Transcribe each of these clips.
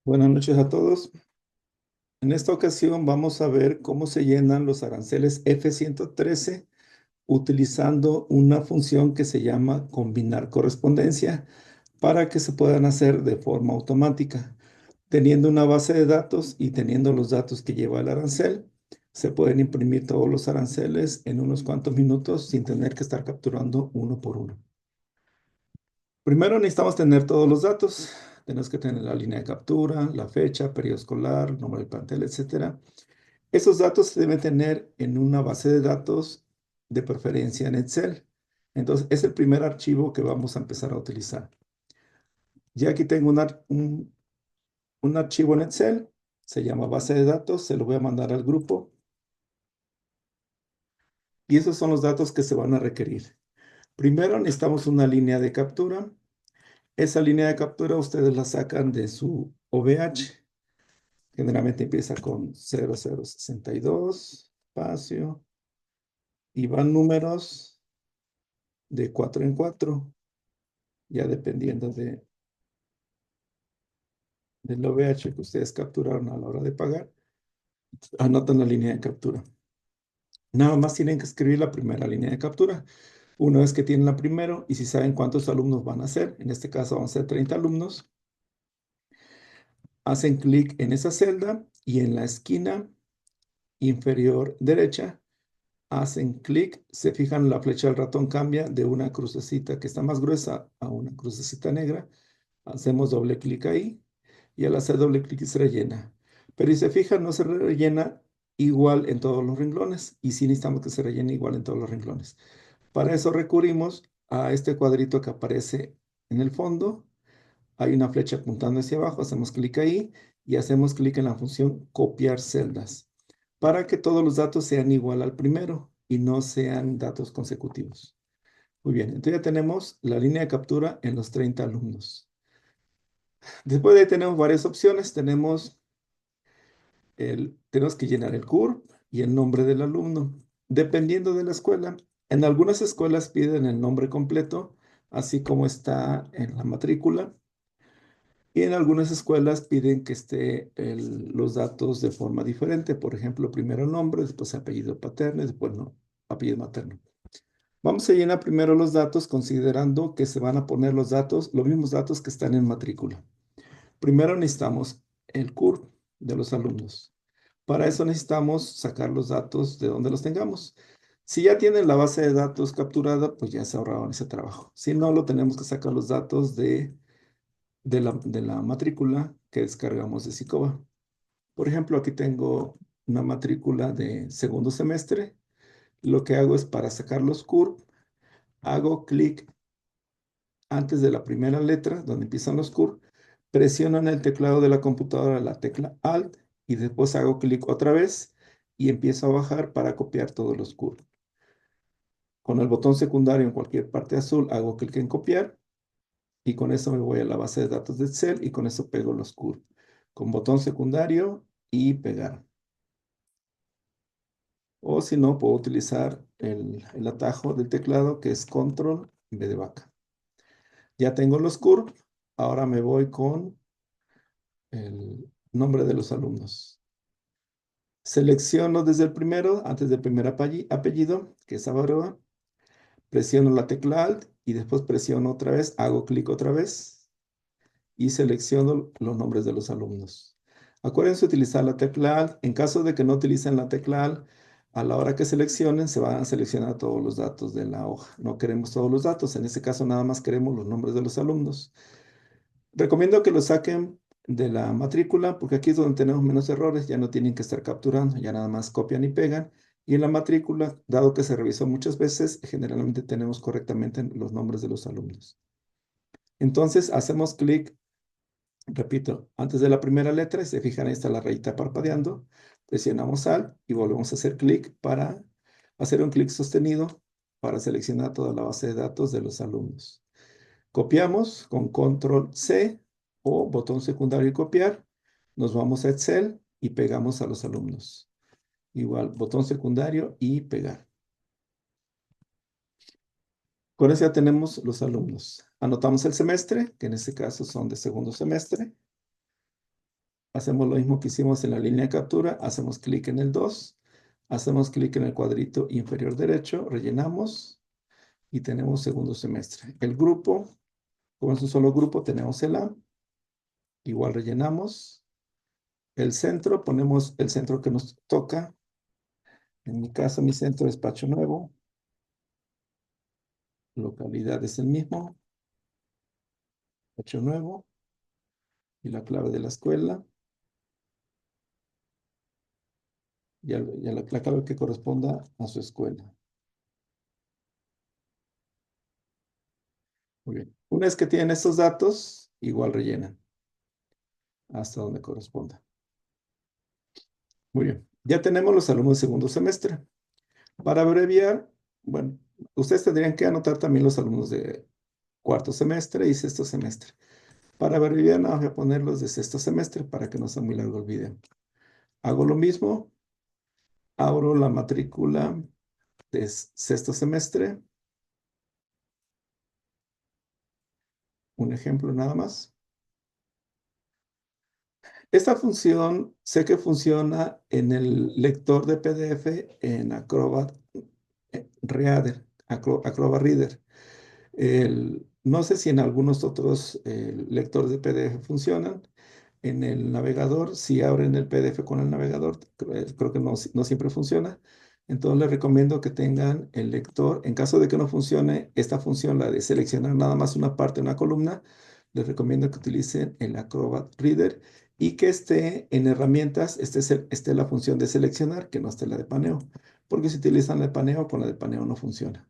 Buenas noches a todos. En esta ocasión vamos a ver cómo se llenan los aranceles F-113 utilizando una función que se llama combinar correspondencia para que se puedan hacer de forma automática. Teniendo una base de datos y teniendo los datos que lleva el arancel, se pueden imprimir todos los aranceles en unos cuantos minutos sin tener que estar capturando uno por uno. Primero necesitamos tener todos los datos. Tenemos que tener la línea de captura, la fecha, periodo escolar, nombre del plantel, etcétera. Esos datos se deben tener en una base de datos, de preferencia en Excel. Entonces, es el primer archivo que vamos a empezar a utilizar. Ya aquí tengo un archivo en Excel, se llama base de datos, se lo voy a mandar al grupo. Y esos son los datos que se van a requerir. Primero necesitamos una línea de captura. Esa línea de captura ustedes la sacan de su OVH. Generalmente empieza con 0062, espacio, y van números de 4 en 4, ya dependiendo del OVH que ustedes capturaron a la hora de pagar. Anotan la línea de captura. Nada más tienen que escribir la primera línea de captura. Una vez que tienen la primera, y si saben cuántos alumnos van a ser, en este caso van a ser 30 alumnos, hacen clic en esa celda y en la esquina inferior derecha hacen clic, se fijan, la flecha del ratón cambia de una crucecita que está más gruesa a una crucecita negra. Hacemos doble clic ahí y al hacer doble clic se rellena. Pero si se fijan, no se rellena igual en todos los renglones y sí necesitamos que se rellene igual en todos los renglones. Para eso recurrimos a este cuadrito que aparece en el fondo. Hay una flecha apuntando hacia abajo, hacemos clic ahí y hacemos clic en la función copiar celdas para que todos los datos sean igual al primero y no sean datos consecutivos. Muy bien, entonces ya tenemos la línea de captura en los 30 alumnos. Después de ahí tenemos varias opciones. Tenemos que llenar el CURP y el nombre del alumno. Dependiendo de la escuela, en algunas escuelas piden el nombre completo, así como está en la matrícula. Y en algunas escuelas piden que esté los datos de forma diferente. Por ejemplo, primero el nombre, después apellido paterno y después no, apellido materno. Vamos a llenar primero los datos considerando que se van a poner los datos, los mismos datos que están en matrícula. Primero necesitamos el CURP de los alumnos. Para eso necesitamos sacar los datos de donde los tengamos. Si ya tienen la base de datos capturada, pues ya se ahorraron ese trabajo. Si no, lo tenemos que sacar los datos de la matrícula que descargamos de Sicoba. Por ejemplo, aquí tengo una matrícula de segundo semestre. Lo que hago es para sacar los CURP, hago clic antes de la primera letra, donde empiezan los CURP, presiono en el teclado de la computadora la tecla Alt y después hago clic otra vez y empiezo a bajar para copiar todos los CURP. Con el botón secundario en cualquier parte azul hago clic en copiar y con eso me voy a la base de datos de Excel y con eso pego los CURP. Con botón secundario y pegar. O si no, puedo utilizar el atajo del teclado que es control en vez de vaca. Ya tengo los CURP. Ahora me voy con el nombre de los alumnos. Selecciono desde el primero, antes del primer apellido, que es Avaroa. Presiono la tecla Alt y después presiono otra vez, hago clic otra vez y selecciono los nombres de los alumnos. Acuérdense utilizar la tecla Alt. En caso de que no utilicen la tecla Alt, a la hora que seleccionen, se van a seleccionar todos los datos de la hoja. No queremos todos los datos. En este caso, nada más queremos los nombres de los alumnos. Recomiendo que lo saquen de la matrícula porque aquí es donde tenemos menos errores. Ya no tienen que estar capturando, ya nada más copian y pegan. Y en la matrícula, dado que se revisó muchas veces, generalmente tenemos correctamente los nombres de los alumnos. Entonces, hacemos clic. Repito, antes de la primera letra, se fijan, ahí está la rayita parpadeando, presionamos Alt y volvemos a hacer clic para hacer un clic sostenido para seleccionar toda la base de datos de los alumnos. Copiamos con Control C o botón secundario y copiar. Nos vamos a Excel y pegamos a los alumnos. Igual, botón secundario y pegar. Con eso ya tenemos los alumnos. Anotamos el semestre, que en este caso son de segundo semestre. Hacemos lo mismo que hicimos en la línea de captura, hacemos clic en el 2, hacemos clic en el cuadrito inferior derecho, rellenamos y tenemos segundo semestre. El grupo, como es un solo grupo, tenemos el A, igual rellenamos. El centro, ponemos el centro que nos toca. En mi caso, mi centro es Pacho Nuevo. Localidad es el mismo, Pacho Nuevo. Y la clave de la escuela, ya la clave que corresponda a su escuela. Muy bien. Una vez que tienen estos datos, igual rellenan hasta donde corresponda. Muy bien. Ya tenemos los alumnos de segundo semestre. Para abreviar, bueno, ustedes tendrían que anotar también los alumnos de cuarto semestre y sexto semestre. Para abreviar, nada más voy a poner los de sexto semestre para que no sea muy largo el video. Hago lo mismo, abro la matrícula de sexto semestre, un ejemplo nada más. Esta función sé que funciona en el lector de PDF en Acrobat Reader, Acrobat Reader. No sé si en algunos otros lectores de PDF funcionan. En el navegador, si abren el PDF con el navegador, creo que no siempre funciona. Entonces les recomiendo que tengan el lector. En caso de que no funcione esta función, la de seleccionar nada más una parte, una columna, les recomiendo que utilicen el Acrobat Reader y que esté en herramientas, esté la función de seleccionar, que no esté la de paneo. Porque si utilizan la de paneo, con la de paneo no funciona.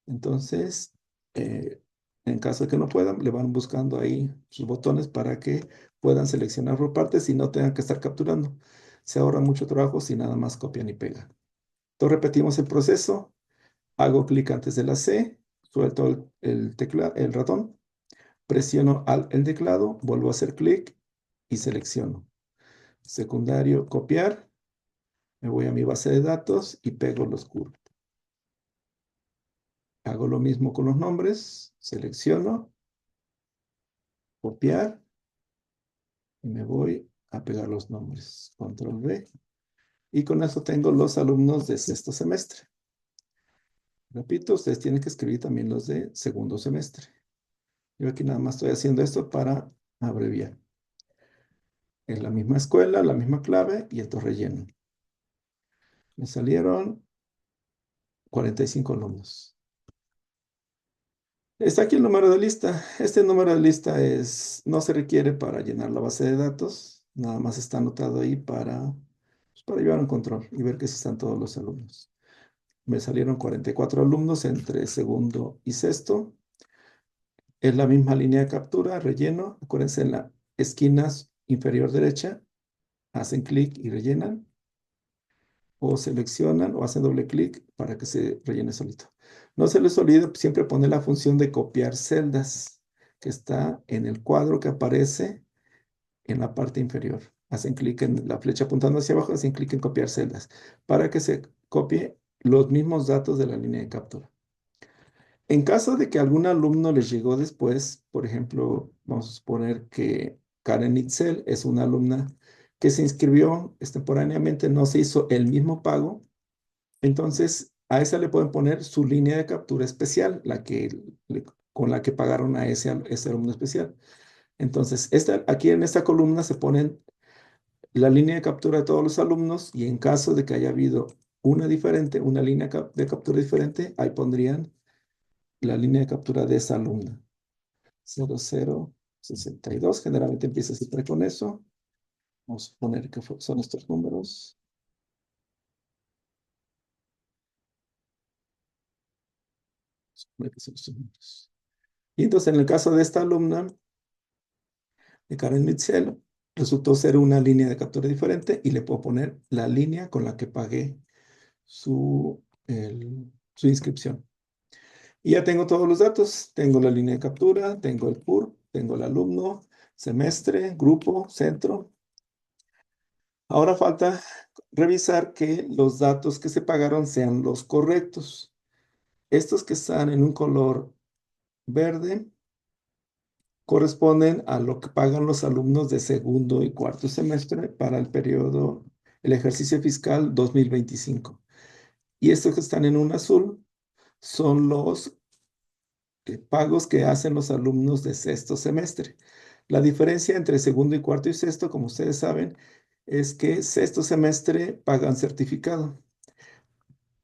Entonces, eh, en caso de que no puedan, le van buscando ahí sus botones para que puedan seleccionar por partes y no tengan que estar capturando. Se ahorra mucho trabajo si nada más copian y pegan. Entonces repetimos el proceso. Hago clic antes de la C, suelto el ratón, presiono el teclado, vuelvo a hacer clic y selecciono. Secundario, copiar. Me voy a mi base de datos y pego los cursos. Hago lo mismo con los nombres, selecciono, copiar y me voy a pegar los nombres. Control V. Y con eso tengo los alumnos de sexto semestre. Repito, ustedes tienen que escribir también los de segundo semestre. Yo aquí nada más estoy haciendo esto para abreviar. Es la misma escuela, la misma clave y entonces relleno. Me salieron 45 alumnos. Está aquí el número de lista. Este número de lista no se requiere para llenar la base de datos. Nada más está anotado ahí para llevar un control y ver que sí están todos los alumnos. Me salieron 44 alumnos entre segundo y sexto. Es la misma línea de captura, relleno. Acuérdense en la esquina inferior derecha, hacen clic y rellenan. O seleccionan o hacen doble clic para que se rellene solito. No se les olvide siempre poner la función de copiar celdas que está en el cuadro que aparece en la parte inferior. Hacen clic en la flecha apuntando hacia abajo, hacen clic en copiar celdas para que se copie los mismos datos de la línea de captura. En caso de que algún alumno les llegó después, por ejemplo, vamos a suponer que Karen Itzel es una alumna que se inscribió extemporáneamente, no se hizo el mismo pago, entonces a esa le pueden poner su línea de captura especial, con la que pagaron a ese alumno especial. Entonces, aquí en esta columna se ponen la línea de captura de todos los alumnos y en caso de que haya habido una diferente, una línea de captura diferente, ahí pondrían la línea de captura de esa alumna. 0062, generalmente empieza siempre con eso. Vamos a poner que son estos números. Vamos a poner que son estos números. Y entonces en el caso de esta alumna, de Karen Mitchell, resultó ser una línea de captura diferente y le puedo poner la línea con la que pagué su inscripción. Y ya tengo todos los datos. Tengo la línea de captura, tengo el CUR, tengo el alumno, semestre, grupo, centro. Ahora falta revisar que los datos que se pagaron sean los correctos. Estos que están en un color verde corresponden a lo que pagan los alumnos de segundo y cuarto semestre para el periodo, el ejercicio fiscal 2025. Y estos que están en un azul son los pagos que hacen los alumnos de sexto semestre. La diferencia entre segundo y cuarto y sexto, como ustedes saben, es que sexto semestre pagan certificado.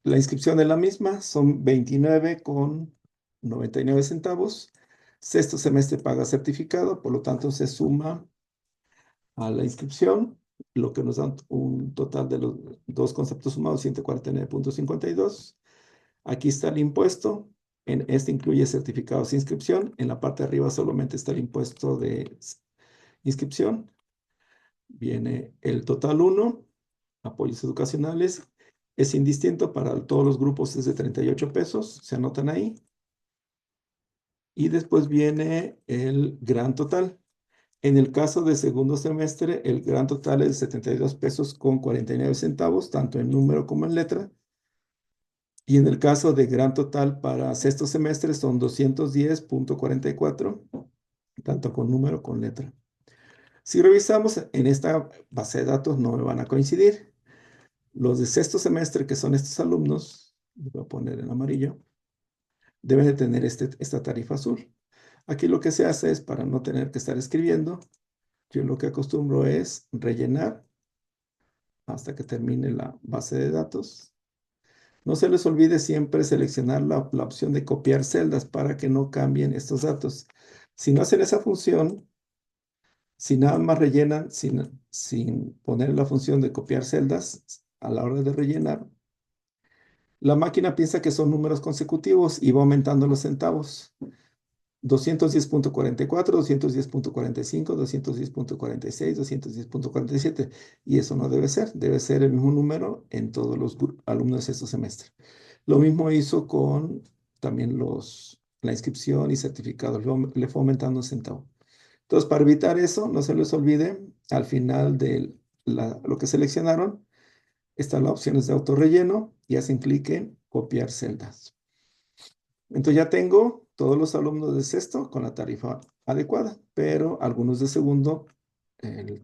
La inscripción es la misma, son 29,99 centavos. Sexto semestre paga certificado, por lo tanto se suma a la inscripción, lo que nos da un total de los dos conceptos sumados, 149,52. Aquí está el impuesto. En este incluye certificados de inscripción. En la parte de arriba solamente está el impuesto de inscripción. Viene el total 1, apoyos educacionales. Es indistinto para todos los grupos, es de 38 pesos. Se anotan ahí. Y después viene el gran total. En el caso de segundo semestre, el gran total es 72 pesos con 49 centavos, tanto en número como en letra. Y en el caso de gran total para sexto semestre son 210,44, tanto con número como con letra. Si revisamos en esta base de datos no me van a coincidir. Los de sexto semestre, que son estos alumnos, los voy a poner en amarillo, deben de tener esta tarifa azul. Aquí lo que se hace es, para no tener que estar escribiendo, yo lo que acostumbro es rellenar hasta que termine la base de datos. No se les olvide siempre seleccionar la opción de copiar celdas para que no cambien estos datos. Si no hacen esa función, si nada más rellenan sin poner la función de copiar celdas a la hora de rellenar, la máquina piensa que son números consecutivos y va aumentando los centavos. 210,44, 210,45, 210,46, 210,47. Y eso no debe ser el mismo número en todos los alumnos de este semestre. Lo mismo hizo con también la inscripción y certificados, le fue aumentando un centavo. Entonces, para evitar eso, no se les olvide, al final de lo que seleccionaron, están las opciones de autorrelleno y hacen clic en copiar celdas. Entonces ya tengo todos los alumnos de sexto con la tarifa adecuada, pero algunos de segundo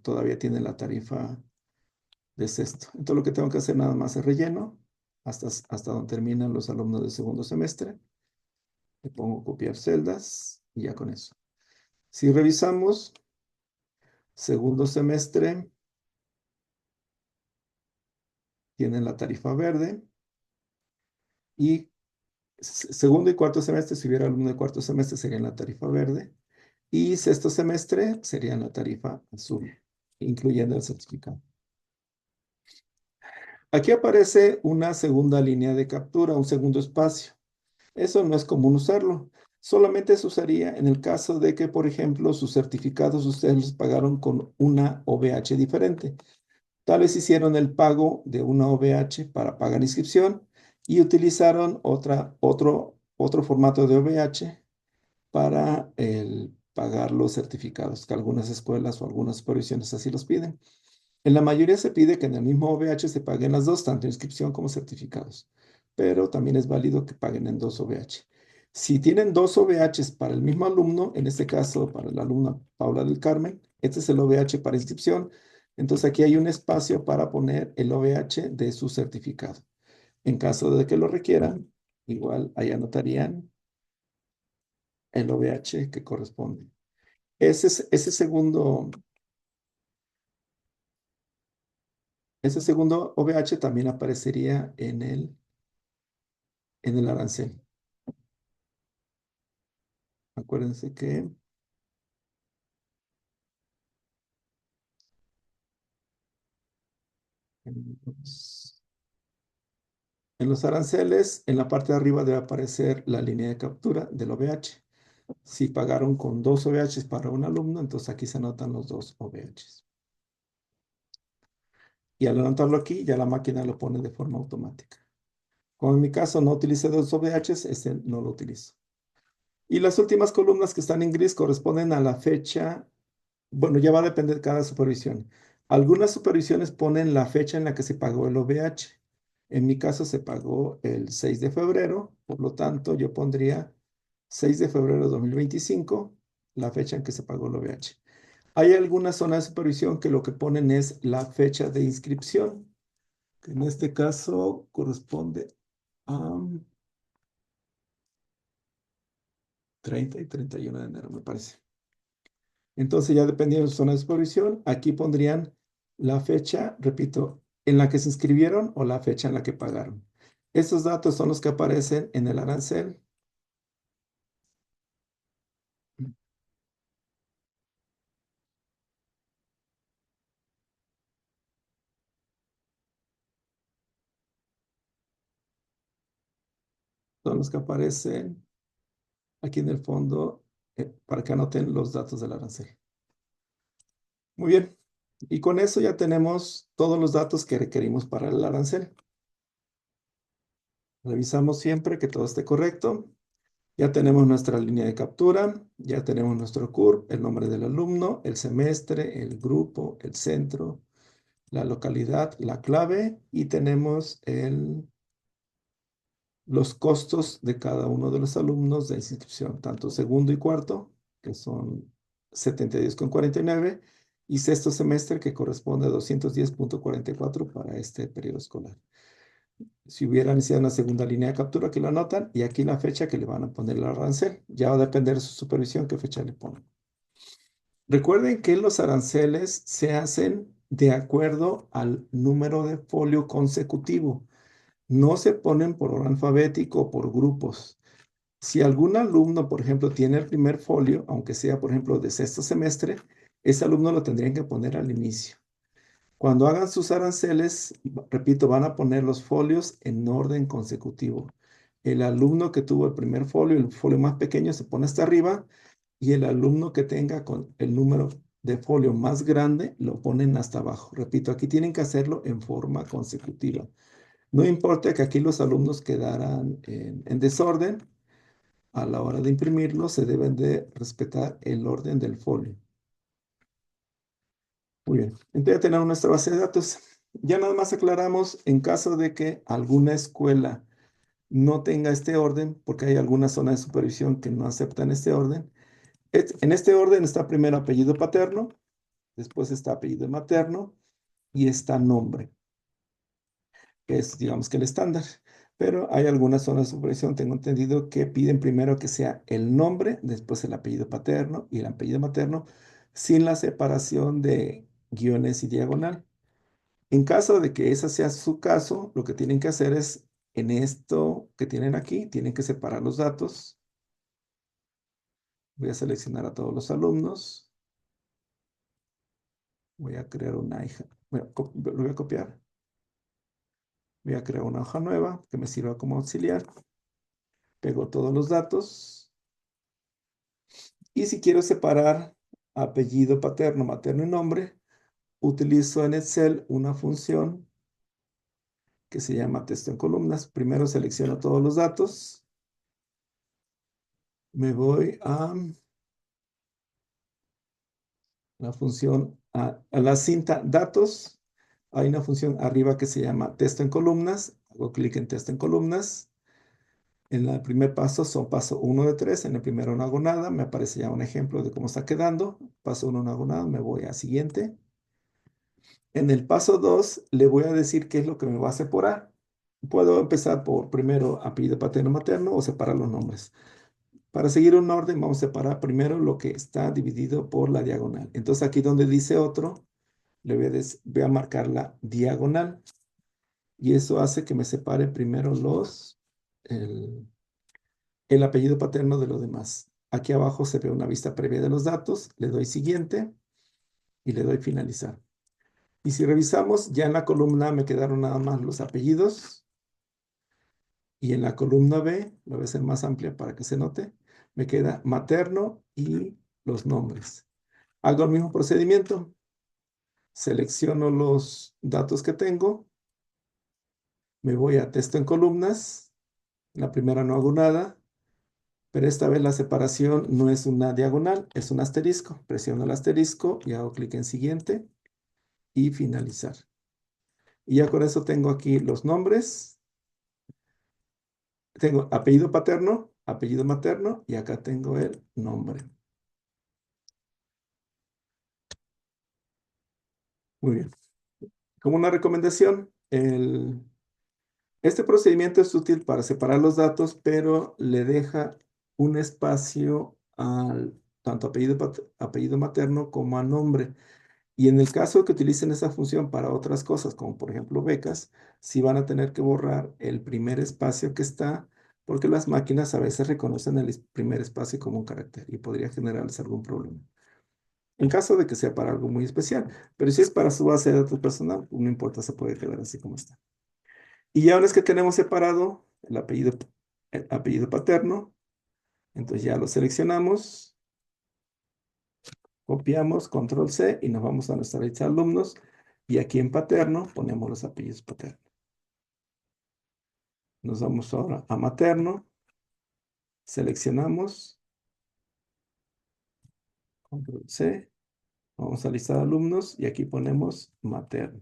todavía tienen la tarifa de sexto. Entonces lo que tengo que hacer nada más es relleno hasta donde terminan los alumnos de segundo semestre. Le pongo copiar celdas y ya con eso. Si revisamos, segundo semestre tienen la tarifa verde y segundo y cuarto semestre, si hubiera alumno de cuarto semestre, sería en la tarifa verde. Y sexto semestre sería en la tarifa azul, incluyendo el certificado. Aquí aparece una segunda línea de captura, un segundo espacio. Eso no es común usarlo. Solamente se usaría en el caso de que, por ejemplo, sus certificados ustedes los pagaron con una OVH diferente. Tal vez hicieron el pago de una OVH para pagar inscripción y utilizaron otro formato de OVH para pagar los certificados, que algunas escuelas o algunas supervisiones así los piden. En la mayoría se pide que en el mismo OVH se paguen las dos, tanto inscripción como certificados, pero también es válido que paguen en dos OVH. Si tienen dos OVHs para el mismo alumno, en este caso para la alumna Paula del Carmen, este es el OVH para inscripción, entonces aquí hay un espacio para poner el OVH de su certificado. En caso de que lo requieran, igual ahí anotarían el OVH que corresponde. Ese segundo OVH también aparecería en el arancel. Acuérdense que en los aranceles, en la parte de arriba debe aparecer la línea de captura del OVH. Si pagaron con dos OVHs para un alumno, entonces aquí se anotan los dos OVHs. Y al anotarlo aquí, ya la máquina lo pone de forma automática. Como en mi caso no utilicé dos OVHs, este no lo utilizo. Y las últimas columnas que están en gris corresponden a la fecha. Bueno, ya va a depender de cada supervisión. Algunas supervisiones ponen la fecha en la que se pagó el OVH. En mi caso se pagó el 6 de febrero, por lo tanto yo pondría 6 de febrero de 2025 la fecha en que se pagó el OVH. Hay algunas zonas de supervisión que lo que ponen es la fecha de inscripción, que en este caso corresponde a 30 y 31 de enero, me parece. Entonces, ya dependiendo de su zona de supervisión, aquí pondrían la fecha, repito, en la que se inscribieron o la fecha en la que pagaron. Estos datos son los que aparecen en el arancel. Son los que aparecen aquí en el fondo para que anoten los datos del arancel. Muy bien. Y con eso ya tenemos todos los datos que requerimos para el arancel. Revisamos siempre que todo esté correcto. Ya tenemos nuestra línea de captura, ya tenemos nuestro CURP, el nombre del alumno, el semestre, el grupo, el centro, la localidad, la clave y tenemos los costos de cada uno de los alumnos de inscripción, tanto segundo y cuarto, que son 72,49, y sexto semestre, que corresponde a 210,44 para este periodo escolar. Si hubiera iniciado una segunda línea de captura, que lo anotan, y aquí la fecha que le van a poner el arancel. Ya va a depender de su supervisión qué fecha le ponen. Recuerden que los aranceles se hacen de acuerdo al número de folio consecutivo. No se ponen por orden alfabético o por grupos. Si algún alumno, por ejemplo, tiene el primer folio, aunque sea, por ejemplo, de sexto semestre, ese alumno lo tendrían que poner al inicio. Cuando hagan sus aranceles, repito, van a poner los folios en orden consecutivo. El alumno que tuvo el primer folio, el folio más pequeño, se pone hasta arriba y el alumno que tenga con el número de folio más grande lo ponen hasta abajo. Repito, aquí tienen que hacerlo en forma consecutiva. No importa que aquí los alumnos quedaran en desorden, a la hora de imprimirlo se deben de respetar el orden del folio. Muy bien, entonces ya tenemos nuestra base de datos. Ya nada más aclaramos en caso de que alguna escuela no tenga este orden, porque hay algunas zonas de supervisión que no aceptan este orden. En este orden está primero apellido paterno, después está apellido materno y está nombre, que es, digamos que el estándar. Pero hay algunas zonas de supervisión, tengo entendido, que piden primero que sea el nombre, después el apellido paterno y el apellido materno, sin la separación de guiones y diagonal. En caso de que ese sea su caso, lo que tienen que hacer es, en esto que tienen aquí, tienen que separar los datos. Voy a seleccionar a todos los alumnos. Voy a crear una hija. Lo voy a copiar. Voy a crear una hoja nueva que me sirva como auxiliar. Pego todos los datos. Y si quiero separar apellido paterno, materno y nombre, utilizo en Excel una función que se llama texto en columnas. Primero selecciono todos los datos. Me voy a la función, a la cinta datos. Hay una función arriba que se llama texto en columnas. Hago clic en texto en columnas. En el primer paso son paso 1 de 3. En el primero no hago nada. Me aparece ya un ejemplo de cómo está quedando. Paso 1 no hago nada. Me voy a siguiente. En el paso 2 le voy a decir qué es lo que me va a separar. Puedo empezar por primero apellido paterno materno o separar los nombres. Para seguir un orden, vamos a separar primero lo que está dividido por la diagonal. Entonces aquí donde dice otro, le voy a marcar la diagonal. Y eso hace que me separe primero el apellido paterno de los demás. Aquí abajo se ve una vista previa de los datos. Le doy siguiente y le doy finalizar. Y si revisamos, ya en la columna me quedaron nada más los apellidos. Y en la columna B, la voy a hacer más amplia para que se note, me queda materno y los nombres. Hago el mismo procedimiento. Selecciono los datos que tengo. Me voy a texto en columnas. En la primera no hago nada, pero esta vez la separación no es una diagonal, es un asterisco. Presiono el asterisco y hago clic en siguiente y finalizar. Y ya con eso tengo aquí los nombres. Tengo apellido paterno, apellido materno y acá tengo el nombre. Muy bien. Como una recomendación, este procedimiento es útil para separar los datos, pero le deja un espacio al tanto apellido materno como a nombre. Y en el caso que utilicen esa función para otras cosas, como por ejemplo becas, sí van a tener que borrar el primer espacio que está, porque las máquinas a veces reconocen el primer espacio como un carácter y podría generarles algún problema. En caso de que sea para algo muy especial, pero si es para su base de datos personal, no importa, se puede quedar así como está. Y ya una vez que tenemos separado el apellido paterno, entonces ya lo seleccionamos, copiamos, control C y nos vamos a nuestra lista de alumnos. Y aquí en paterno ponemos los apellidos paternos. Nos vamos ahora a materno, seleccionamos, control C, vamos a lista de alumnos y aquí ponemos materno.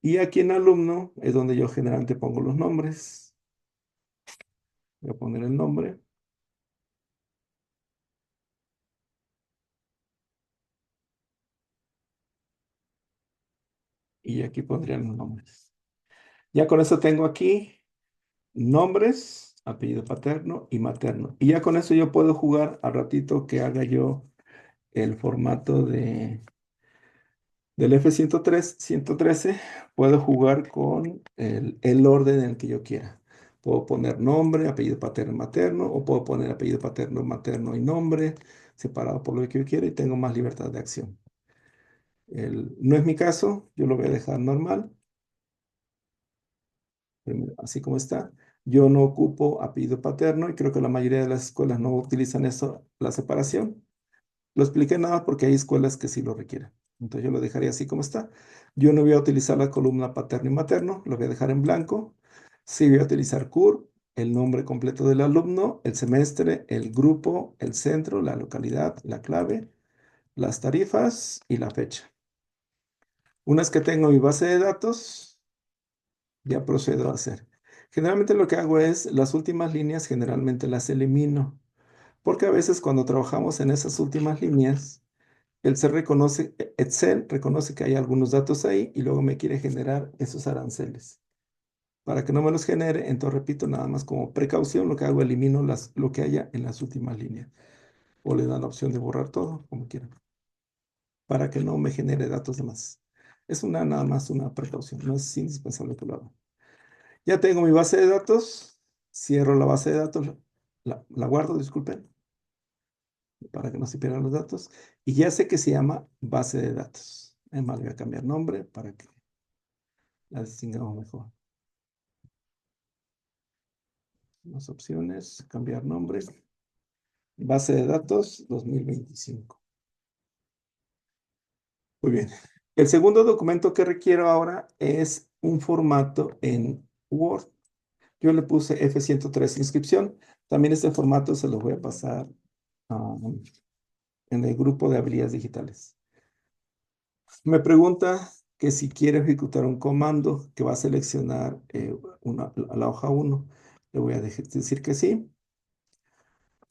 Y aquí en alumno es donde yo generalmente pongo los nombres. Voy a poner el nombre y aquí pondrían los nombres. Ya con eso tengo aquí nombres, apellido paterno y materno. Y ya con eso yo puedo jugar al ratito que haga yo el formato del F113, puedo jugar con el orden en el que yo quiera. Puedo poner nombre, apellido paterno, materno, o puedo poner apellido paterno, materno y nombre, separado por lo que yo quiera y tengo más libertad de acción. No es mi caso, yo lo voy a dejar normal, así como está. Yo no ocupo apellido paterno y creo que la mayoría de las escuelas no utilizan eso, la separación. Lo expliqué nada más porque hay escuelas que sí lo requieren. Entonces yo lo dejaría así como está. Yo no voy a utilizar la columna paterno y materno, lo voy a dejar en blanco. Sí voy a utilizar CUR, el nombre completo del alumno, el semestre, el grupo, el centro, la localidad, la clave, las tarifas y la fecha. Una vez que tengo mi base de datos, ya procedo a hacer. Generalmente lo que hago es las últimas líneas, generalmente las elimino, porque a veces cuando trabajamos en esas últimas líneas, Excel reconoce que hay algunos datos ahí y luego me quiere generar esos aranceles. Para que no me los genere, entonces repito, nada más como precaución, lo que hago, elimino lo que haya en las últimas líneas. O le dan la opción de borrar todo, como quieran, para que no me genere datos de más. Es nada más una precaución, no es indispensable que lo haga. Ya tengo mi base de datos, cierro la base de datos, la guardo, disculpen, para que no se pierdan los datos. Y ya sé que se llama base de datos. Además, le voy a cambiar nombre para que la distingamos mejor. Las opciones, cambiar nombre. Base de datos 2025. Muy bien. El segundo documento que requiero ahora es un formato en Word. Yo le puse F103 inscripción. También este formato se lo voy a pasar en el grupo de habilidades digitales. Me pregunta que si quiere ejecutar un comando que va a seleccionar la hoja 1. Le voy a decir que sí,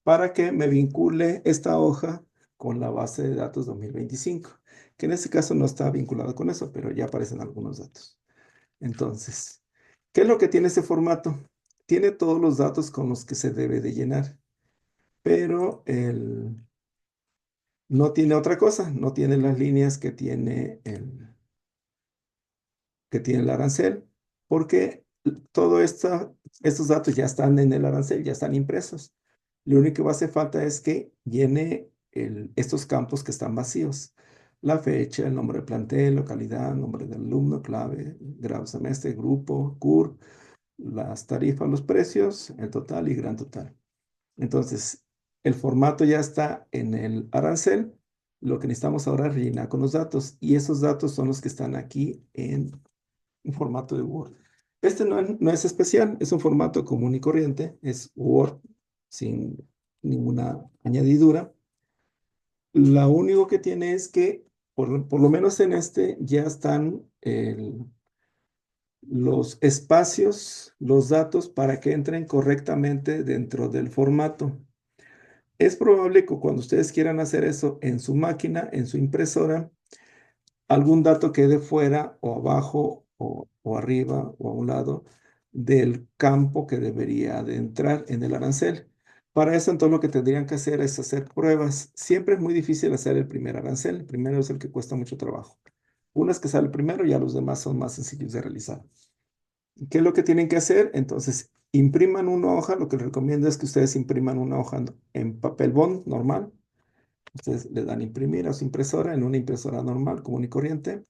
para que me vincule esta hoja con la base de datos 2025, que en este caso no está vinculado con eso, pero ya aparecen algunos datos. Entonces, ¿qué es lo que tiene ese formato? Tiene todos los datos con los que se debe de llenar, pero no tiene otra cosa, no tiene las líneas que tiene el arancel, porque estos datos ya están en el arancel, ya están impresos. Lo único que va a hacer falta es que llene estos campos que están vacíos. La fecha, el nombre de plantel, localidad, nombre del alumno, clave, grado semestre, grupo, CUR, las tarifas, los precios, el total y gran total. Entonces, el formato ya está en el arancel. Lo que necesitamos ahora es rellenar con los datos y esos datos son los que están aquí en un formato de Word. Este no es especial, es un formato común y corriente, es Word sin ninguna añadidura. Lo único que tiene es que, por lo menos en este, ya están los espacios, los datos para que entren correctamente dentro del formato. Es probable que cuando ustedes quieran hacer eso en su máquina, en su impresora, algún dato quede fuera o abajo o arriba o a un lado del campo que debería de entrar en el arancel. Para eso, entonces, lo que tendrían que hacer es hacer pruebas. Siempre es muy difícil hacer el primer arancel. El primero es el que cuesta mucho trabajo. Una es que sale primero y ya los demás son más sencillos de realizar. ¿Qué es lo que tienen que hacer? Entonces, impriman una hoja. Lo que les recomiendo es que ustedes impriman una hoja en papel bond normal. Ustedes le dan imprimir a su impresora en una impresora normal, común y corriente.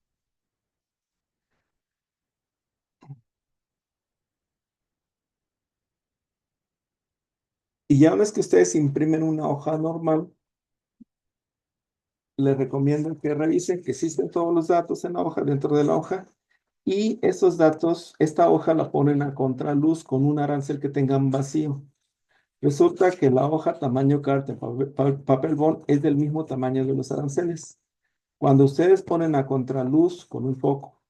Y ya una vez que ustedes imprimen una hoja normal, les recomiendo que revisen que existen todos los datos en la hoja, dentro de la hoja, y esos datos, esta hoja la ponen a contraluz con un arancel que tengan vacío. Resulta que la hoja tamaño carta en papel bond es del mismo tamaño de los aranceles. Cuando ustedes ponen a contraluz con un foco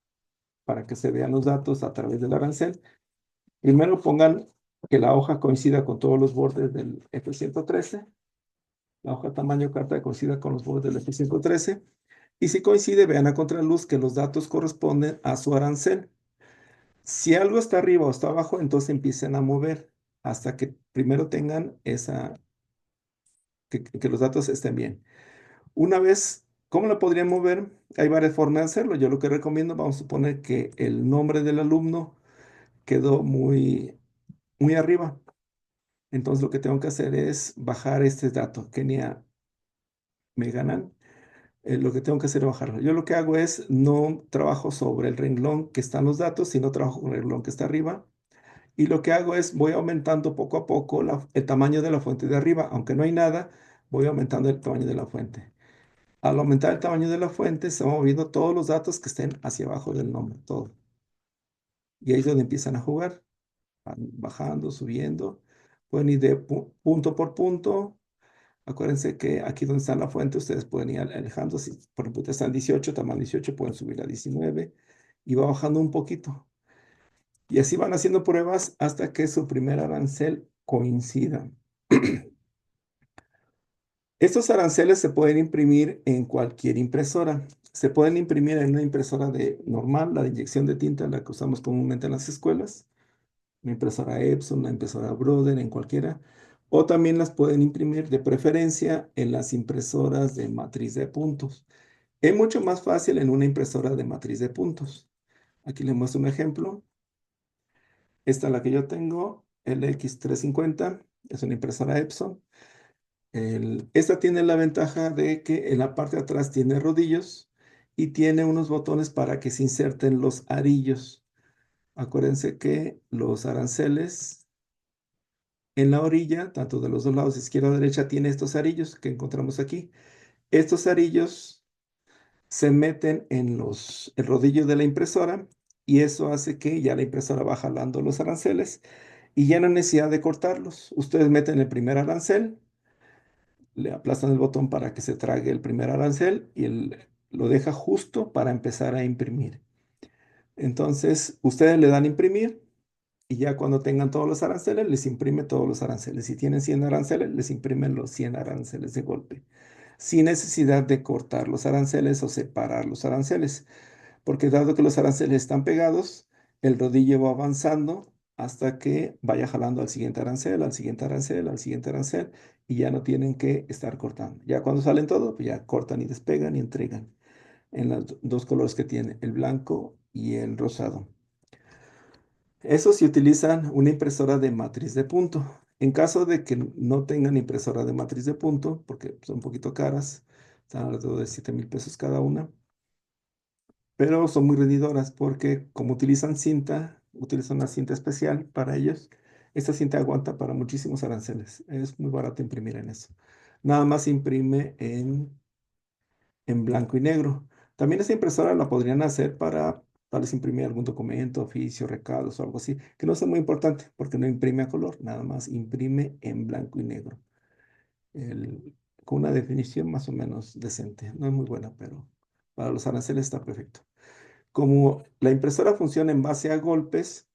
para que se vean los datos a través del arancel, primero pongan que la hoja coincida con todos los bordes del F113. La hoja tamaño carta coincida con los bordes del F113. Y si coincide, vean a contraluz que los datos corresponden a su arancel. Si algo está arriba o está abajo, entonces empiecen a mover hasta que primero tengan que los datos estén bien. Una vez, ¿cómo lo podrían mover? Hay varias formas de hacerlo. Yo lo que recomiendo, vamos a suponer que el nombre del alumno quedó muy arriba. Entonces lo que tengo que hacer es bajar este dato. Kenia me ganan. Lo que tengo que hacer es bajarlo. Yo lo que hago es no trabajo sobre el renglón que están los datos, sino trabajo con el renglón que está arriba. Y lo que hago es voy aumentando poco a poco el tamaño de la fuente de arriba. Aunque no hay nada, voy aumentando el tamaño de la fuente. Al aumentar el tamaño de la fuente, se van moviendo todos los datos que estén hacia abajo del nombre, todo. Y ahí es donde empiezan a jugar, van bajando, subiendo. Pueden ir de punto por punto. Acuérdense que aquí donde está la fuente, ustedes pueden ir alejando. Si, por ejemplo, están 18, tamaño 18, pueden subir a 19 y va bajando un poquito. Y así van haciendo pruebas hasta que su primer arancel coincida. Estos aranceles se pueden imprimir en cualquier impresora. Se pueden imprimir en una impresora normal, la de inyección de tinta, la que usamos comúnmente en las escuelas, una impresora Epson, una impresora Brother, en cualquiera. O también las pueden imprimir de preferencia en las impresoras de matriz de puntos. Es mucho más fácil en una impresora de matriz de puntos. Aquí les muestro un ejemplo. Esta es la que yo tengo, LX350, es una impresora Epson. Esta tiene la ventaja de que en la parte de atrás tiene rodillos y tiene unos botones para que se inserten los arillos. Acuérdense que los aranceles en la orilla, tanto de los dos lados, izquierda o derecha, tiene estos arillos que encontramos aquí. Estos arillos se meten en el rodillo de la impresora y eso hace que ya la impresora va jalando los aranceles y ya no hay necesidad de cortarlos. Ustedes meten el primer arancel, le aplastan el botón para que se trague el primer arancel y lo deja justo para empezar a imprimir. Entonces, ustedes le dan imprimir y ya cuando tengan todos los aranceles, les imprime todos los aranceles. Si tienen 100 aranceles, les imprimen los 100 aranceles de golpe, sin necesidad de cortar los aranceles o separar los aranceles, porque dado que los aranceles están pegados, el rodillo va avanzando hasta que vaya jalando al siguiente arancel, al siguiente arancel, al siguiente arancel, y ya no tienen que estar cortando. Ya cuando salen todos, pues ya cortan y despegan y entregan en los dos colores que tiene, el blanco y el rosado. Eso si utilizan una impresora de matriz de punto. En caso de que no tengan impresora de matriz de punto, porque son un poquito caras, están alrededor de 7,000 pesos cada una, pero son muy rendidoras porque como utilizan una cinta especial para ellos. Esta cinta aguanta para muchísimos aranceles. Es muy barato imprimir en eso. Nada más imprime en blanco y negro. También esta impresora la podrían hacer para tal vez imprimir algún documento, oficio, recados o algo así, que no es muy importante porque no imprime a color, nada más imprime en blanco y negro. Con una definición más o menos decente. No es muy buena, pero para los aranceles está perfecto. Como la impresora funciona en base a golpes,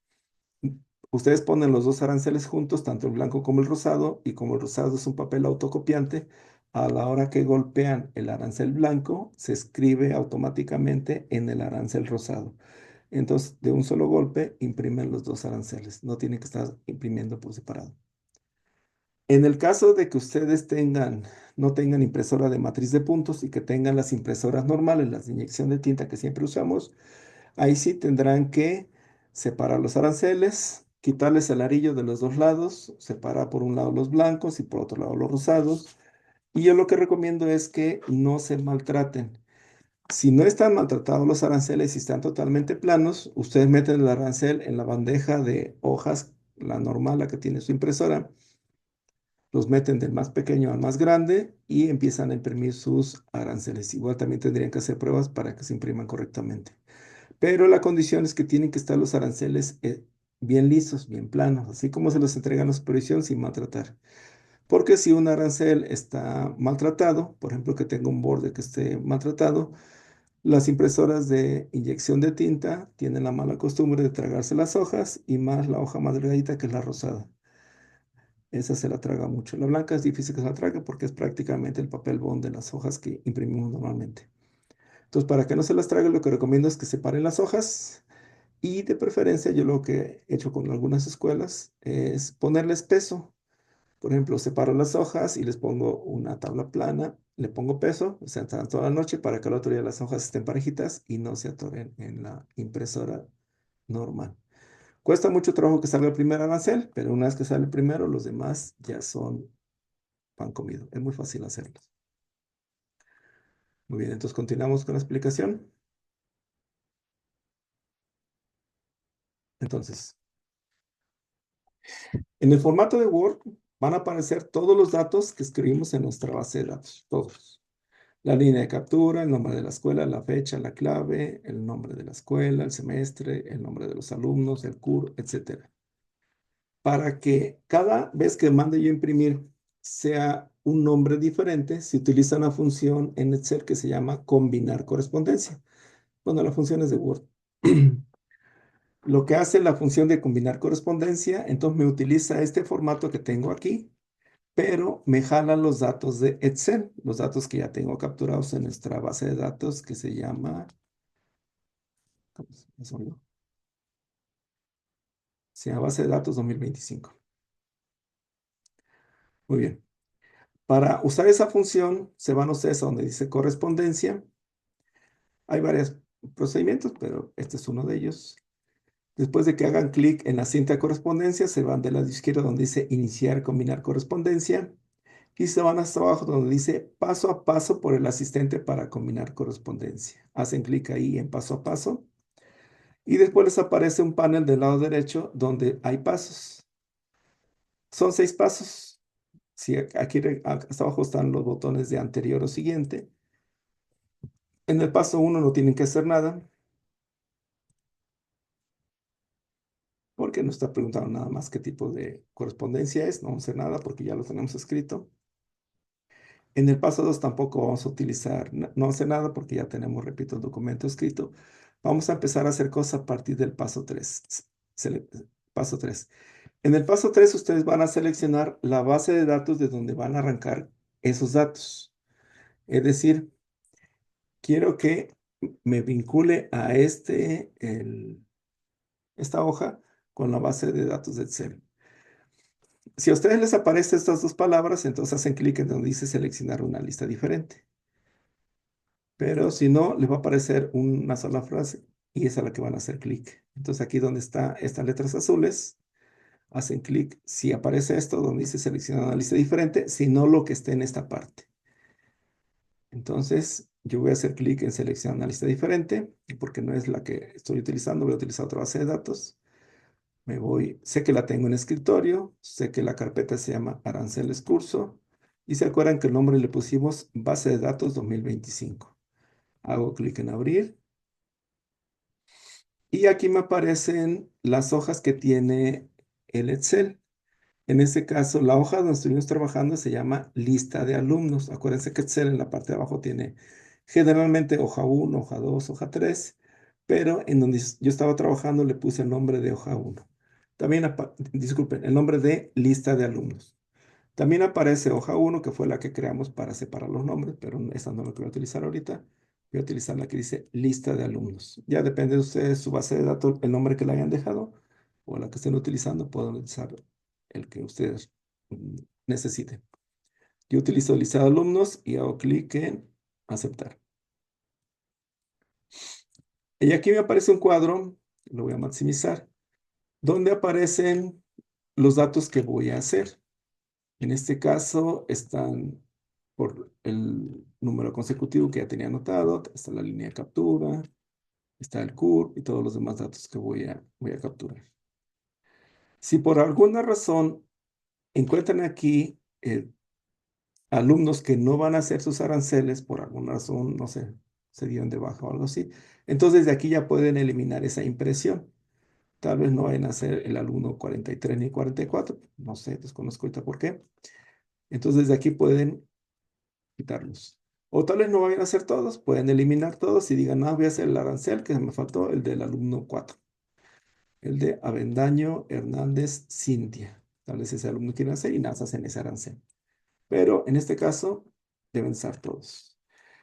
ustedes ponen los dos aranceles juntos, tanto el blanco como el rosado, y como el rosado es un papel autocopiante, A la hora que golpean el arancel blanco, se escribe automáticamente en el arancel rosado. Entonces, de un solo golpe, imprimen los dos aranceles. No tienen que estar imprimiendo por separado. En el caso de que ustedes no tengan impresora de matriz de puntos y que tengan las impresoras normales, las de inyección de tinta que siempre usamos, ahí sí tendrán que separar los aranceles, quitarles el arillo de los dos lados, separar por un lado los blancos y por otro lado los rosados. Y yo lo que recomiendo es que no se maltraten. Si no están maltratados los aranceles y están totalmente planos, ustedes meten el arancel en la bandeja de hojas, la normal, la que tiene su impresora, los meten del más pequeño al más grande y empiezan a imprimir sus aranceles. Igual también tendrían que hacer pruebas para que se impriman correctamente. Pero la condición es que tienen que estar los aranceles bien lisos, bien planos, así como se los entregan a supervisión sin maltratar. Porque si un arancel está maltratado, por ejemplo, que tenga un borde que esté maltratado, las impresoras de inyección de tinta tienen la mala costumbre de tragarse las hojas y más la hoja más delgadita que es la rosada. Esa se la traga mucho. La blanca es difícil que se la trague porque es prácticamente el papel bond de las hojas que imprimimos normalmente. Entonces, para que no se las trague, lo que recomiendo es que separen las hojas y de preferencia yo lo que he hecho con algunas escuelas es ponerles peso. Por ejemplo, separo las hojas y les pongo una tabla plana, le pongo peso, o sea, toda la noche para que al otro día las hojas estén parejitas y no se atoren en la impresora normal. Cuesta mucho trabajo que salga el primer arancel, pero una vez que sale el primero, los demás ya son pan comido. Es muy fácil hacerlos. Muy bien, entonces continuamos con la explicación. Entonces, en el formato de Word van a aparecer todos los datos que escribimos en nuestra base de datos, todos. La línea de captura, el nombre de la escuela, la fecha, la clave, el nombre de la escuela, el semestre, el nombre de los alumnos, el CUR, etcétera. Para que cada vez que mande yo imprimir sea un nombre diferente, se utiliza una función en Excel que se llama combinar correspondencia. Bueno, la función es de Word. Lo que hace la función de combinar correspondencia, entonces me utiliza este formato que tengo aquí, pero me jala los datos de Excel, los datos que ya tengo capturados en nuestra base de datos que se llama, ¿cómo se olvidó? Se llama base de datos 2025. Muy bien. Para usar esa función, se van ustedes a donde dice correspondencia. Hay varios procedimientos, pero este es uno de ellos. Después de que hagan clic en la cinta de correspondencia, se van del lado izquierdo donde dice iniciar, combinar correspondencia y se van hasta abajo donde dice paso a paso por el asistente para combinar correspondencia. Hacen clic ahí en paso a paso y después les aparece un panel del lado derecho donde hay pasos. Son 6 pasos. Si aquí hasta abajo están los botones de anterior o siguiente. En el paso 1 no tienen que hacer nada porque nos está preguntando nada más qué tipo de correspondencia es. No vamos a hacer nada porque ya lo tenemos escrito. En el paso 2 tampoco vamos a utilizar, no hace nada porque ya tenemos, repito, el documento escrito. Vamos a empezar a hacer cosas a partir del paso 3. Paso 3. En el paso 3 ustedes van a seleccionar la base de datos de donde van a arrancar esos datos. Es decir, quiero que me vincule a esta hoja con la base de datos de Excel. Si a ustedes les aparecen estas dos palabras, entonces hacen clic en donde dice seleccionar una lista diferente. Pero si no, les va a aparecer una sola frase y esa es la que van a hacer clic. Entonces aquí donde están estas letras azules, hacen clic. Si aparece esto donde dice seleccionar una lista diferente, si no lo que esté en esta parte. Entonces yo voy a hacer clic en seleccionar una lista diferente porque no es la que estoy utilizando, voy a utilizar otra base de datos. Sé que la tengo en escritorio, sé que la carpeta se llama Aranceles Curso y se acuerdan que el nombre le pusimos base de datos 2025. Hago clic en abrir y aquí me aparecen las hojas que tiene el Excel. En este caso, la hoja donde estuvimos trabajando se llama lista de alumnos. Acuérdense que Excel en la parte de abajo tiene generalmente hoja 1, hoja 2, hoja 3, pero en donde yo estaba trabajando le puse el nombre de hoja 1. También, disculpen, el nombre de lista de alumnos. También aparece hoja uno, que fue la que creamos para separar los nombres, pero esa no es la que voy a utilizar ahorita. Voy a utilizar la que dice lista de alumnos. Ya depende de ustedes, su base de datos, el nombre que le hayan dejado o la que estén utilizando, pueden utilizar el que ustedes necesiten. Yo utilizo lista de alumnos y hago clic en aceptar. Y aquí me aparece un cuadro, lo voy a maximizar, donde aparecen los datos que voy a hacer. En este caso están por el número consecutivo que ya tenía anotado, está la línea de captura, está el CURV y todos los demás datos que voy a capturar. Si por alguna razón encuentran aquí alumnos que no van a hacer sus aranceles, por alguna razón, no sé, se dieron de baja o algo así, entonces de aquí ya pueden eliminar esa impresión. Tal vez no vayan a ser el alumno 43 ni 44, no sé, desconozco ahorita por qué. Entonces de aquí pueden quitarlos. O tal vez no vayan a hacer todos, pueden eliminar todos y digan, no, voy a hacer el arancel que me faltó, el del alumno 4, el de Avendaño Hernández Cintia. Tal vez ese alumno quiera hacer y nada, hacen ese arancel. Pero en este caso deben estar todos.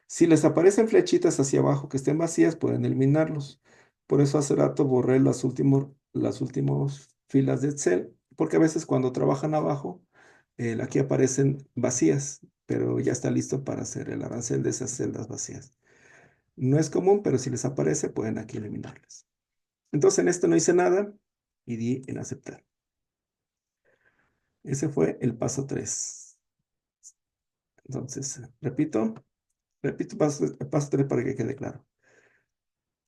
Si les aparecen flechitas hacia abajo que estén vacías, pueden eliminarlos. Por eso hace rato borré las últimas filas de Excel, porque a veces cuando trabajan abajo, aquí aparecen vacías, pero ya está listo para hacer el arancel de esas celdas vacías. No es común, pero si les aparece, pueden aquí eliminarlas. Entonces en este no hice nada y di en aceptar. Ese fue el paso 3. Entonces, repito paso 3 para que quede claro.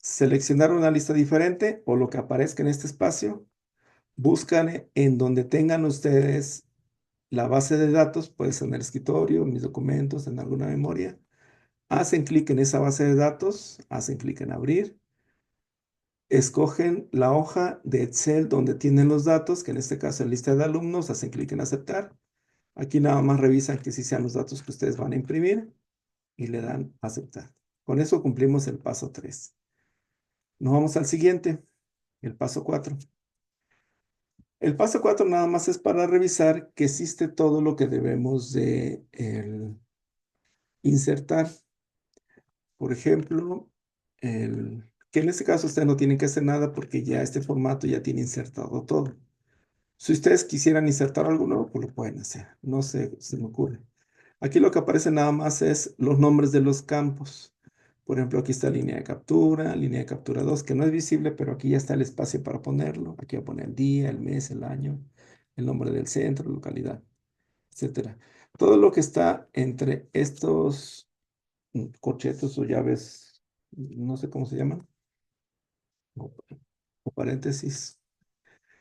Seleccionar una lista diferente o lo que aparezca en este espacio. Buscan en donde tengan ustedes la base de datos, puede ser en el escritorio, en mis documentos, en alguna memoria. Hacen clic en esa base de datos, hacen clic en abrir, escogen la hoja de Excel donde tienen los datos, que en este caso es lista de alumnos, hacen clic en aceptar. Aquí nada más revisan que sí sean los datos que ustedes van a imprimir y le dan aceptar. Con eso cumplimos el paso 3. Nos vamos al siguiente, el paso 4. El paso 4 nada más es para revisar que existe todo lo que debemos de insertar. Por ejemplo, que en este caso ustedes no tienen que hacer nada porque ya este formato ya tiene insertado todo. Si ustedes quisieran insertar algo nuevo, pues lo pueden hacer. No sé, se me ocurre. Aquí lo que aparece nada más es los nombres de los campos. Por ejemplo, aquí está línea de captura 2, que no es visible, pero aquí ya está el espacio para ponerlo. Aquí voy a poner el día, el mes, el año, el nombre del centro, localidad, etcétera. Todo lo que está entre estos corchetes o llaves, no sé cómo se llaman, o, o paréntesis.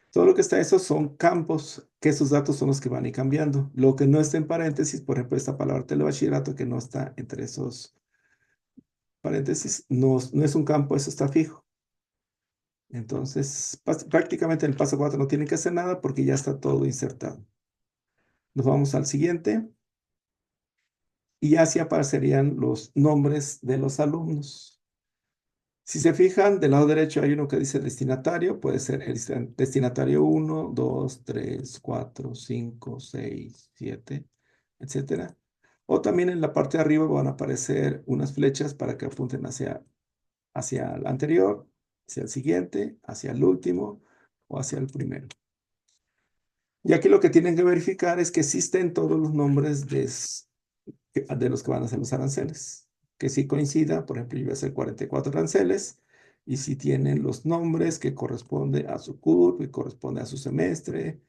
Todo lo que está eso son campos, que esos datos son los que van a ir cambiando. Lo que no está en paréntesis, por ejemplo, esta palabra telebachillerato que no está entre esos paréntesis, no es un campo, eso está fijo. Entonces, prácticamente en el paso 4 no tienen que hacer nada porque ya está todo insertado. Nos vamos al siguiente y así aparecerían los nombres de los alumnos. Si se fijan, del lado derecho hay uno que dice destinatario, puede ser el destinatario 1, 2, 3, 4, 5, 6, 7, etcétera. O también en la parte de arriba van a aparecer unas flechas para que apunten hacia el anterior, hacia el siguiente, hacia el último o hacia el primero. Y aquí lo que tienen que verificar es que existen todos los nombres de los que van a hacer los aranceles. Que sí coincida, por ejemplo, yo voy a hacer 44 aranceles y si tienen los nombres que corresponde a su CURP y corresponde a su semestre,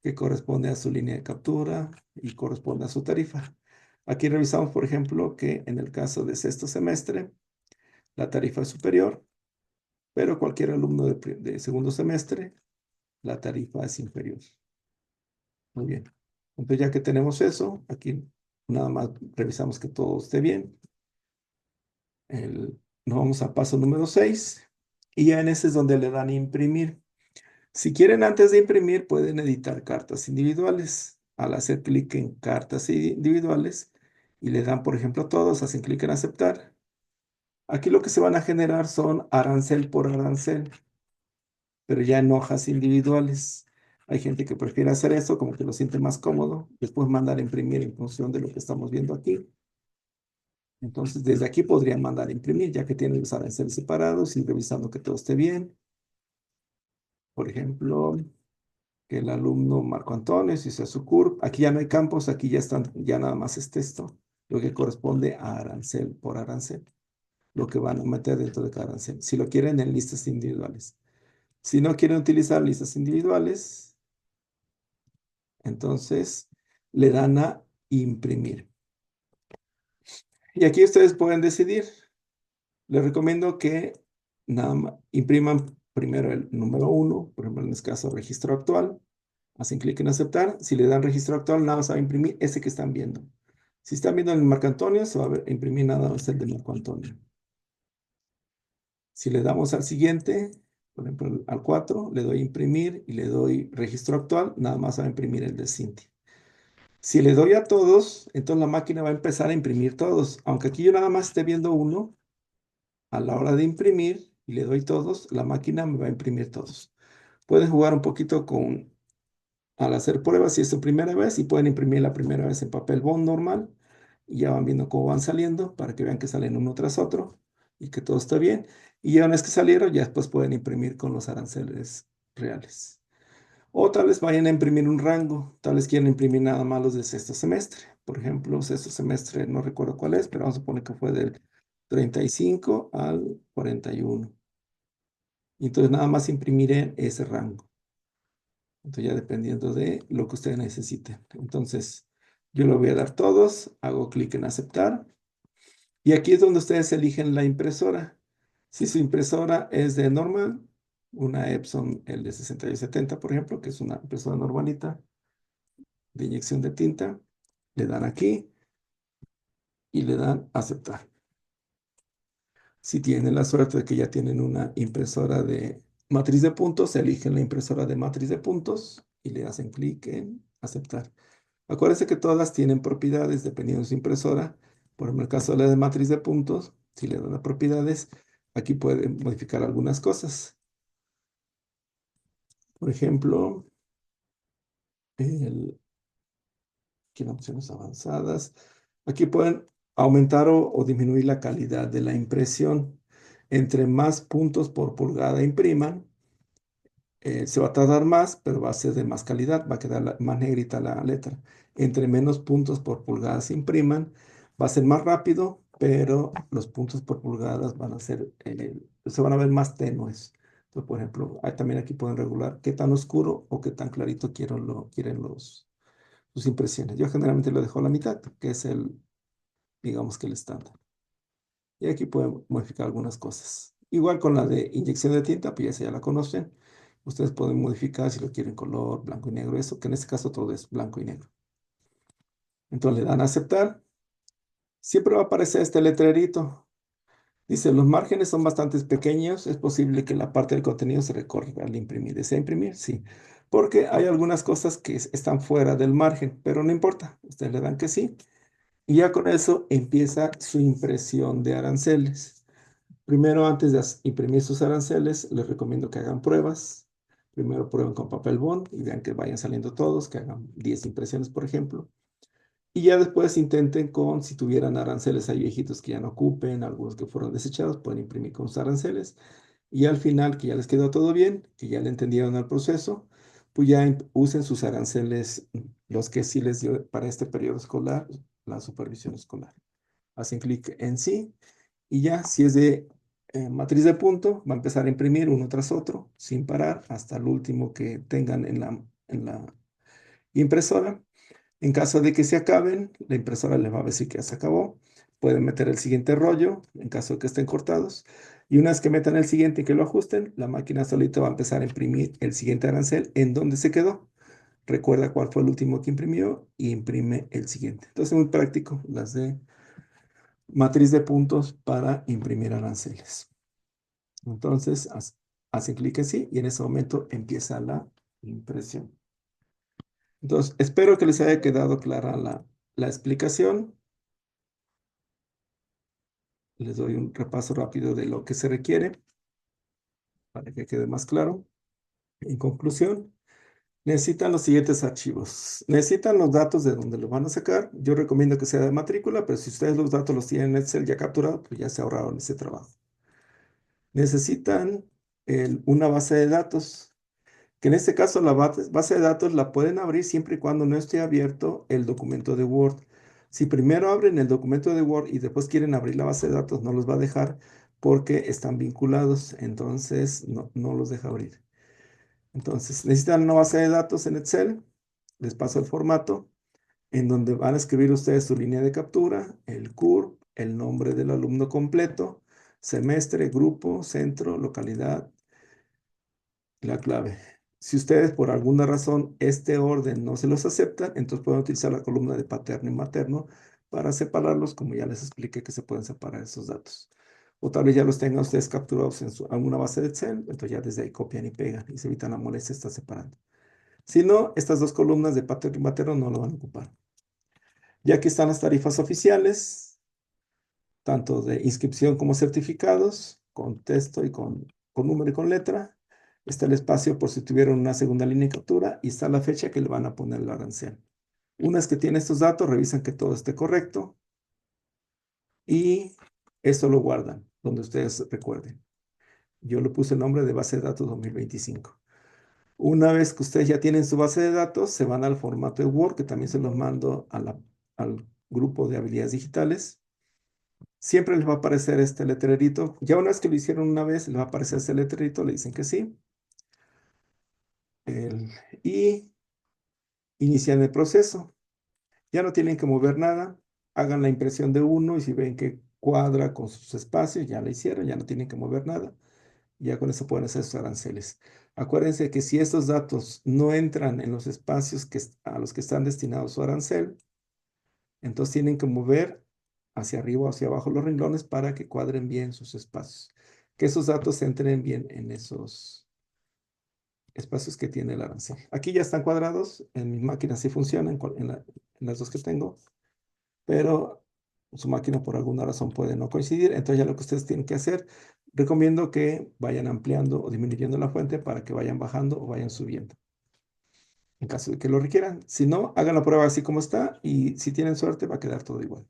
que corresponde a su línea de captura y corresponde a su tarifa. Aquí revisamos, por ejemplo, que en el caso de sexto semestre, la tarifa es superior, pero cualquier alumno de segundo semestre, la tarifa es inferior. Muy bien. Entonces, ya que tenemos eso, aquí nada más revisamos que todo esté bien. Nos vamos a paso número 6 y ya en ese es donde le dan imprimir. Si quieren antes de imprimir, pueden editar cartas individuales. Al hacer clic en cartas individuales y le dan, por ejemplo, todos, hacen clic en aceptar. Aquí lo que se van a generar son arancel por arancel, pero ya en hojas individuales. Hay gente que prefiere hacer eso, como que lo siente más cómodo, después mandar a imprimir en función de lo que estamos viendo aquí. Entonces, desde aquí podrían mandar a imprimir, ya que tienen los aranceles separados y revisando que todo esté bien. Por ejemplo, que el alumno Marco Antonio, si sea su CURP, aquí ya no hay campos, aquí ya están, ya nada más es texto, lo que corresponde a arancel por arancel, lo que van a meter dentro de cada arancel. Si lo quieren en listas individuales. Si no quieren utilizar listas individuales, entonces le dan a imprimir. Y aquí ustedes pueden decidir. Les recomiendo que nada más impriman primero el número uno, por ejemplo, en este caso registro actual. Hacen clic en aceptar. Si le dan registro actual, nada más va a imprimir ese que están viendo. Si están viendo el Marco Antonio, se va a imprimir nada más el de Marco Antonio. Si le damos al siguiente, por ejemplo, al 4, le doy imprimir y le doy registro actual, nada más va a imprimir el de Cintia. Si le doy a todos, entonces la máquina va a empezar a imprimir todos. Aunque aquí yo nada más esté viendo uno, a la hora de imprimir y le doy todos, la máquina me va a imprimir todos. Pueden jugar un poquito con, al hacer pruebas, si es su primera vez, y pueden imprimir la primera vez en papel bond normal, y ya van viendo cómo van saliendo, para que vean que salen uno tras otro, y que todo está bien. Y ya una vez que salieron, ya después pueden imprimir con los aranceles reales. O tal vez vayan a imprimir un rango, tal vez quieran imprimir nada más los de sexto semestre. Por ejemplo, sexto semestre, no recuerdo cuál es, pero vamos a poner que fue del 35 al 41. Y entonces nada más imprimiré ese rango. Entonces ya dependiendo de lo que ustedes necesiten. Entonces yo le voy a dar todos, hago clic en aceptar. Y aquí es donde ustedes eligen la impresora. Si su impresora es de normal, una Epson L6270, por ejemplo, que es una impresora normalita de inyección de tinta, le dan aquí y le dan aceptar. Si tienen la suerte de que ya tienen una impresora de matriz de puntos, eligen la impresora de matriz de puntos y le hacen clic en aceptar. Acuérdense que todas tienen propiedades dependiendo de su impresora. Por ejemplo, en el caso de la de matriz de puntos, si le dan a propiedades, aquí pueden modificar algunas cosas. Por ejemplo, aquí en opciones avanzadas, aquí pueden aumentar o disminuir la calidad de la impresión. Entre más puntos por pulgada impriman, se va a tardar más, pero va a ser de más calidad, va a quedar más negrita la letra. Entre menos puntos por pulgada se impriman, va a ser más rápido, pero los puntos por pulgadas van a ser, se van a ver más tenues. Entonces, por ejemplo, también aquí pueden regular qué tan oscuro o qué tan clarito quieren sus impresiones. Yo generalmente lo dejo a la mitad, que es digamos que el estándar. Y aquí pueden modificar algunas cosas. Igual con la de inyección de tinta, pues ya la conocen. Ustedes pueden modificar si lo quieren color, blanco y negro, eso, que en este caso todo es blanco y negro. Entonces le dan a aceptar. Siempre va a aparecer este letrerito. Dice, los márgenes son bastante pequeños. Es posible que la parte del contenido se recorra al imprimir. ¿Desea imprimir? Sí. Porque hay algunas cosas que están fuera del margen, pero no importa. Ustedes le dan que sí. Y ya con eso empieza su impresión de aranceles. Primero, antes de imprimir sus aranceles, les recomiendo que hagan pruebas. Primero prueben con papel bond y vean que vayan saliendo todos, que hagan 10 impresiones, por ejemplo. Y ya después intenten con, si tuvieran aranceles, hay viejitos que ya no ocupen, algunos que fueron desechados, pueden imprimir con sus aranceles. Y al final, que ya les quedó todo bien, que ya le entendieron al proceso, pues ya usen sus aranceles, los que sí les dio para este periodo escolar, la supervisión escolar. Hacen clic en sí y ya, si es de matriz de punto, va a empezar a imprimir uno tras otro, sin parar, hasta el último que tengan en la impresora. En caso de que se acaben, la impresora les va a decir que ya se acabó. Pueden meter el siguiente rollo, en caso de que estén cortados. Y una vez que metan el siguiente y que lo ajusten, la máquina solita va a empezar a imprimir el siguiente arancel en donde se quedó. Recuerda cuál fue el último que imprimió y imprime el siguiente. Entonces, muy práctico las de matriz de puntos para imprimir aranceles. Entonces, hacen clic en sí y en ese momento empieza la impresión. Entonces, espero que les haya quedado clara la explicación. Les doy un repaso rápido de lo que se requiere para que quede más claro. En conclusión, Necesitan los siguientes archivos. Necesitan los datos de donde lo van a sacar. Yo recomiendo que sea de matrícula, pero si ustedes los datos los tienen en Excel ya capturados, pues ya se ahorraron ese trabajo. Necesitan una base de datos, que en este caso la base de datos la pueden abrir siempre y cuando no esté abierto el documento de Word. Si primero abren el documento de Word y después quieren abrir la base de datos, no los va a dejar porque están vinculados, entonces no los deja abrir. Entonces, necesitan una base de datos en Excel, les paso el formato, en donde van a escribir ustedes su línea de captura, el CURP, el nombre del alumno completo, semestre, grupo, centro, localidad, la clave. Si ustedes por alguna razón este orden no se los aceptan, entonces pueden utilizar la columna de paterno y materno para separarlos, como ya les expliqué que se pueden separar esos datos. O tal vez ya los tengan ustedes capturados en alguna base de Excel, entonces ya desde ahí copian y pegan y se evitan la molestia de estar separando. Si no, estas dos columnas de paterno y materno no lo van a ocupar. Ya aquí están las tarifas oficiales, tanto de inscripción como certificados, con texto y con número y con letra. Está el espacio por si tuvieron una segunda línea de captura y está la fecha que le van a poner el arancel. Una vez que tiene estos datos, revisan que todo esté correcto y esto lo guardan donde ustedes recuerden. Yo le puse el nombre de base de datos 2025. Una vez que ustedes ya tienen su base de datos, se van al formato de Word, que también se los mando al grupo de habilidades digitales. Siempre les va a aparecer este letrerito. Ya una vez que lo hicieron una vez, les va a aparecer este letrerito, le dicen que sí. El- y inician el proceso. Ya no tienen que mover nada. Hagan la impresión de uno y si ven que cuadra con sus espacios, ya la hicieron, ya no tienen que mover nada. Ya con eso pueden hacer sus aranceles. Acuérdense que si estos datos no entran en los espacios a los que están destinados su arancel, entonces tienen que mover hacia arriba o hacia abajo los renglones para que cuadren bien sus espacios. Que esos datos entren bien en esos espacios que tiene el arancel. Aquí ya están cuadrados, en mi máquina sí funcionan, en las dos que tengo, pero su máquina por alguna razón puede no coincidir. Entonces ya lo que ustedes tienen que hacer, recomiendo que vayan ampliando o disminuyendo la fuente para que vayan bajando o vayan subiendo, en caso de que lo requieran. Si no, hagan la prueba así como está y si tienen suerte va a quedar todo igual.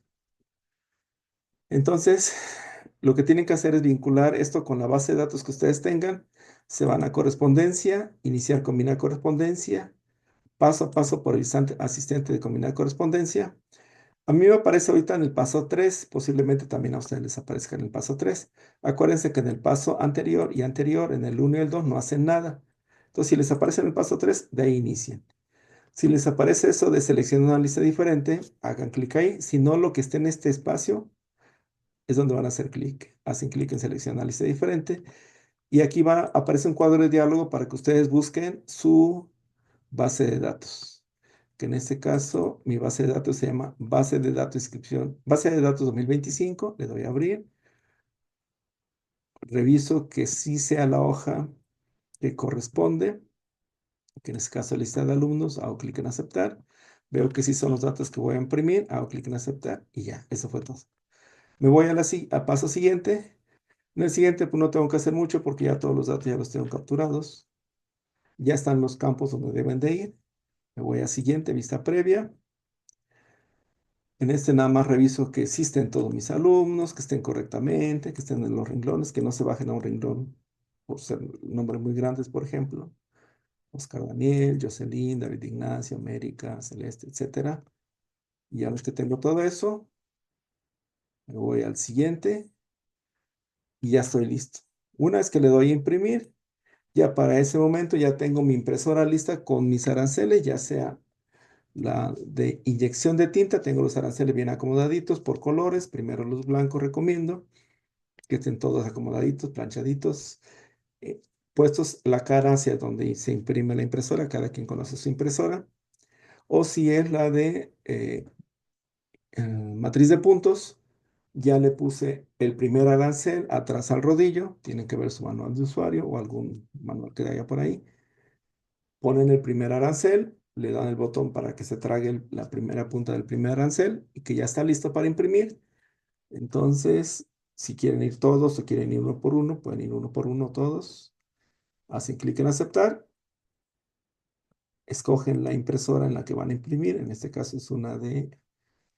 Entonces, lo que tienen que hacer es vincular esto con la base de datos que ustedes tengan. Se van a correspondencia, iniciar combinar correspondencia, paso a paso por el asistente de combinar correspondencia. A mí me aparece ahorita en el paso 3, posiblemente también a ustedes les aparezca en el paso 3. Acuérdense que en el paso anterior y anterior, en el 1 y el 2, no hacen nada. Entonces, si les aparece en el paso 3, de ahí inician. Si les aparece eso de seleccionar una lista diferente, hagan clic ahí. Si no, lo que esté en este espacio es donde van a hacer clic. Hacen clic en seleccionar lista diferente y aquí aparece un cuadro de diálogo para que ustedes busquen su base de datos. Que en este caso, mi base de datos se llama base de datos inscripción, base de datos 2025. Le doy a abrir. Reviso que sí sea la hoja que corresponde, que en este caso lista de alumnos. Hago clic en aceptar. Veo que sí son los datos que voy a imprimir. Hago clic en aceptar y ya, eso fue todo. Me voy a paso siguiente. En el siguiente, pues no tengo que hacer mucho porque ya todos los datos ya los tengo capturados. Ya están los campos donde deben de ir. Me voy a siguiente, vista previa. En este nada más reviso que existen todos mis alumnos, que estén correctamente, que estén en los renglones, que no se bajen a un renglón por ser nombres muy grandes, por ejemplo. Oscar Daniel, Jocelyn, David Ignacio, América, Celeste, etcétera. Y ya ves que tengo todo eso, me voy al siguiente y ya estoy listo. Una vez que le doy a imprimir, ya para ese momento ya tengo mi impresora lista con mis aranceles, ya sea la de inyección de tinta, tengo los aranceles bien acomodaditos por colores. Primero los blancos recomiendo, que estén todos acomodaditos, planchaditos, eh, puestos la cara hacia donde se imprime la impresora, cada quien conoce su impresora. O si es la de matriz de puntos, ya le puse el primer arancel atrás al rodillo, tienen que ver su manual de usuario o algún manual que haya por ahí. Ponen el primer arancel, le dan el botón para que se trague la primera punta del primer arancel y que ya está listo para imprimir. Entonces, si quieren ir todos o quieren ir uno por uno, pueden ir uno por uno todos. Hacen clic en aceptar. escogen la impresora en la que van a imprimir. En este caso es una de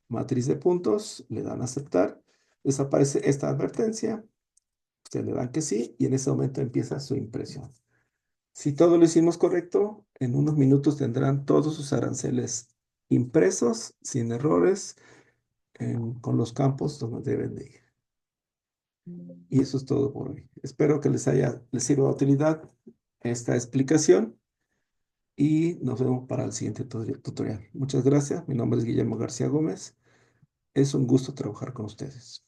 matriz de puntos. Le dan a aceptar. Les aparece esta advertencia. Ustedes le dan que sí y en ese momento empieza su impresión. Si todo lo hicimos correcto, en unos minutos tendrán todos sus aranceles impresos, sin errores, con los campos donde deben de ir. Y eso es todo por hoy. Espero que les sirva de utilidad esta explicación y nos vemos para el siguiente tutorial. Muchas gracias. Mi nombre es Guillermo García Gómez. Es un gusto trabajar con ustedes.